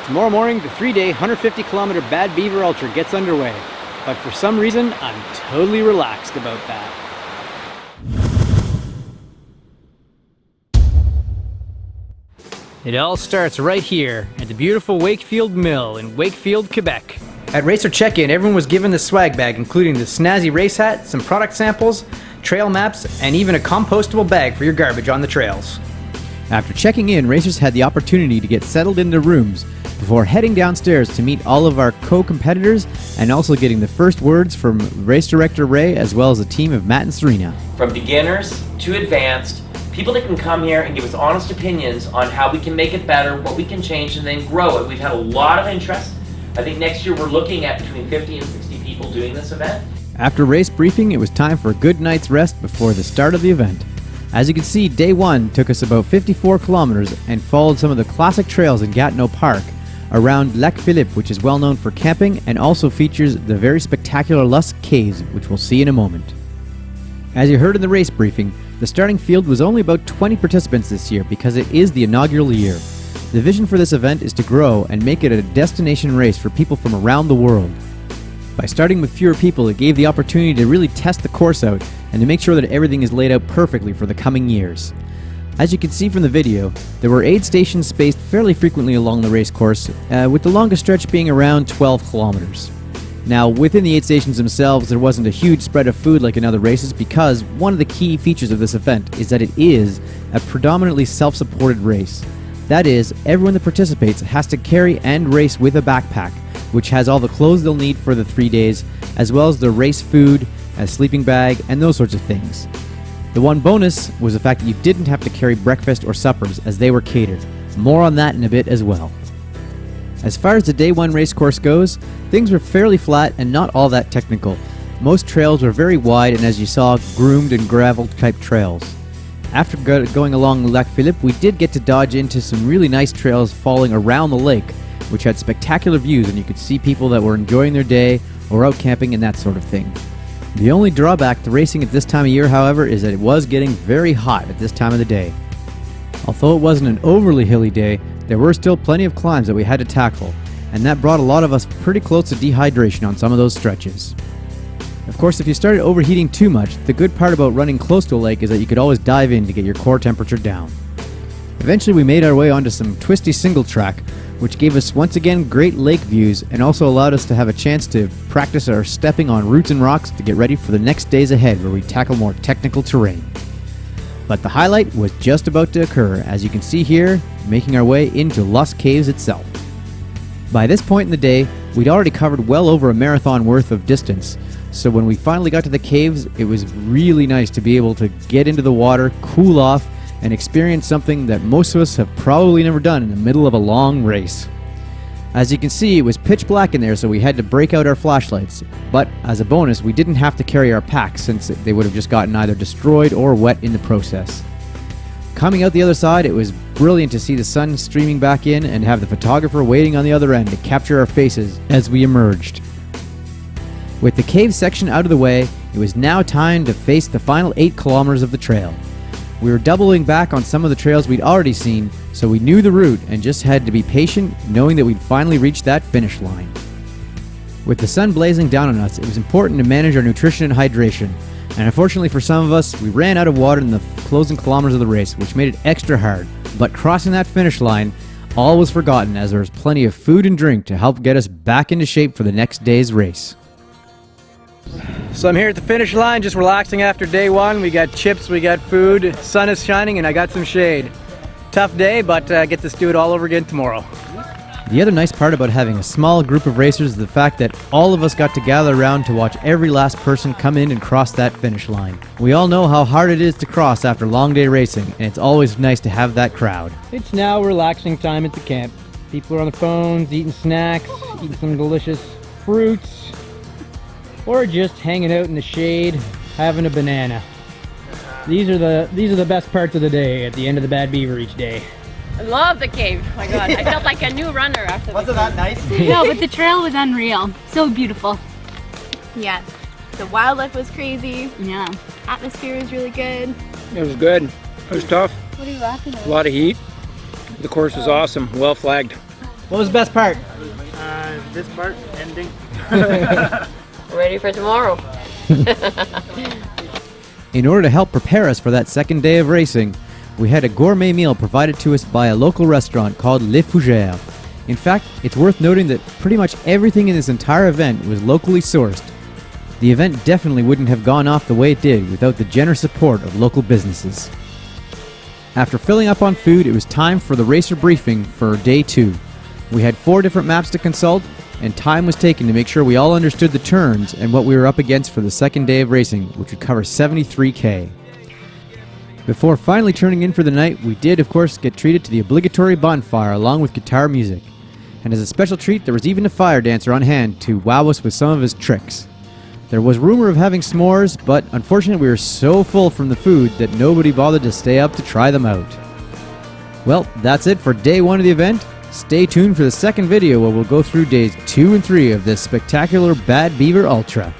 Tomorrow morning, the 3-day, 150-kilometer Bad Beaver Ultra gets underway. But for some reason, I'm totally relaxed about that. It all starts right here at the beautiful Wakefield Mill in Wakefield, Quebec. At Racer Check-In, everyone was given the swag bag, including the snazzy race hat, some product samples, trail maps, and even a compostable bag for your garbage on the trails. After checking in, racers had the opportunity to get settled in their rooms before heading downstairs to meet all of our co-competitors and also getting the first words from race director Ray as well as a team of Matt and Serena. From beginners to advanced, people that can come here and give us honest opinions on how we can make it better, what we can change, and then grow it. We've had a lot of interest. I think next year we're looking at between 50 and 60 people doing this event. After race briefing, it was time for a good night's rest before the start of the event. As you can see, day one took us about 54 kilometers and followed some of the classic trails in Gatineau Park around Lac Philippe, which is well known for camping and also features the very spectacular Lusk Caves, which we'll see in a moment. As you heard in the race briefing, the starting field was only about 20 participants this year because it is the inaugural year. The vision for this event is to grow and make it a destination race for people from around the world. By starting with fewer people, it gave the opportunity to really test the course out and to make sure that everything is laid out perfectly for the coming years. As you can see from the video, there were aid stations spaced fairly frequently along the race course, with the longest stretch being around 12 kilometers. Now, within the aid stations themselves, there wasn't a huge spread of food like in other races because one of the key features of this event is that it is a predominantly self-supported race. That is, everyone that participates has to carry and race with a backpack, which has all the clothes they'll need for the 3 days, as well as the race food, a sleeping bag, and those sorts of things. The one bonus was the fact that you didn't have to carry breakfast or suppers as they were catered. More on that in a bit as well. As far as the day one race course goes, things were fairly flat and not all that technical. Most trails were very wide and, as you saw, groomed and gravel type trails. After going along Lac Philippe, we did get to dodge into some really nice trails falling around the lake, which had spectacular views and you could see people that were enjoying their day or out camping and that sort of thing. The only drawback to racing at this time of year, however, is that it was getting very hot at this time of the day. Although it wasn't an overly hilly day, there were still plenty of climbs that we had to tackle, and that brought a lot of us pretty close to dehydration on some of those stretches. Of course, if you started overheating too much, the good part about running close to a lake is that you could always dive in to get your core temperature down. Eventually we made our way onto some twisty single track, which gave us once again great lake views and also allowed us to have a chance to practice our stepping on roots and rocks to get ready for the next days ahead where we tackle more technical terrain. But the highlight was just about to occur, as you can see here, making our way into Lusk Caves itself. By this point in the day, we'd already covered well over a marathon worth of distance, so when we finally got to the caves, it was really nice to be able to get into the water, cool off, and experience something that most of us have probably never done in the middle of a long race. As you can see, it was pitch black in there, so we had to break out our flashlights, but as a bonus, we didn't have to carry our packs since they would have just gotten either destroyed or wet in the process. Coming out the other side, it was brilliant to see the sun streaming back in and have the photographer waiting on the other end to capture our faces as we emerged. With the cave section out of the way, it was now time to face the final 8 kilometers of the trail. We were doubling back on some of the trails we'd already seen, so we knew the route and just had to be patient, knowing that we'd finally reach that finish line. With the sun blazing down on us, it was important to manage our nutrition and hydration, and unfortunately for some of us, we ran out of water in the closing kilometers of the race, which made it extra hard. But crossing that finish line, all was forgotten as there was plenty of food and drink to help get us back into shape for the next day's race. So I'm here at the finish line, just relaxing after day one. We got chips, we got food, sun is shining, and I got some shade. Tough day, but get to do it all over again tomorrow. The other nice part about having a small group of racers is the fact that all of us got to gather around to watch every last person come in and cross that finish line. We all know how hard it is to cross after a long day racing, and it's always nice to have that crowd. It's now relaxing time at the camp. People are on the phones, eating snacks, eating some delicious fruits, or just hanging out in the shade, having a banana. These are the best parts of the day at the end of the Bad Beaver each day. I love the cave. Oh my god, I felt like a new runner after Wasn't that nice? No, but the trail was unreal. So beautiful. Yeah, the wildlife was crazy. Yeah. Atmosphere was really good. It was good. It was tough. What are you laughing at? A lot of heat. The course was awesome. Well flagged. What was the best part? This part ending. Ready for tomorrow. In order to help prepare us for that second day of racing, we had a gourmet meal provided to us by a local restaurant called Les Fougères. In fact, it's worth noting that pretty much everything in this entire event was locally sourced. The event definitely wouldn't have gone off the way it did without the generous support of local businesses. After filling up on food, it was time for the racer briefing for day 2. We had 4 different maps to consult, and time was taken to make sure we all understood the turns and what we were up against for the second day of racing, which would cover 73K. Before finally turning in for the night, we did of course get treated to the obligatory bonfire along with guitar music. And as a special treat, there was even a fire dancer on hand to wow us with some of his tricks. There was rumor of having s'mores, but unfortunately we were so full from the food that nobody bothered to stay up to try them out. Well, that's it for day 1 of the event. Stay tuned for the second video where we'll go through days 2 and 3 of this spectacular Bad Beaver Ultra.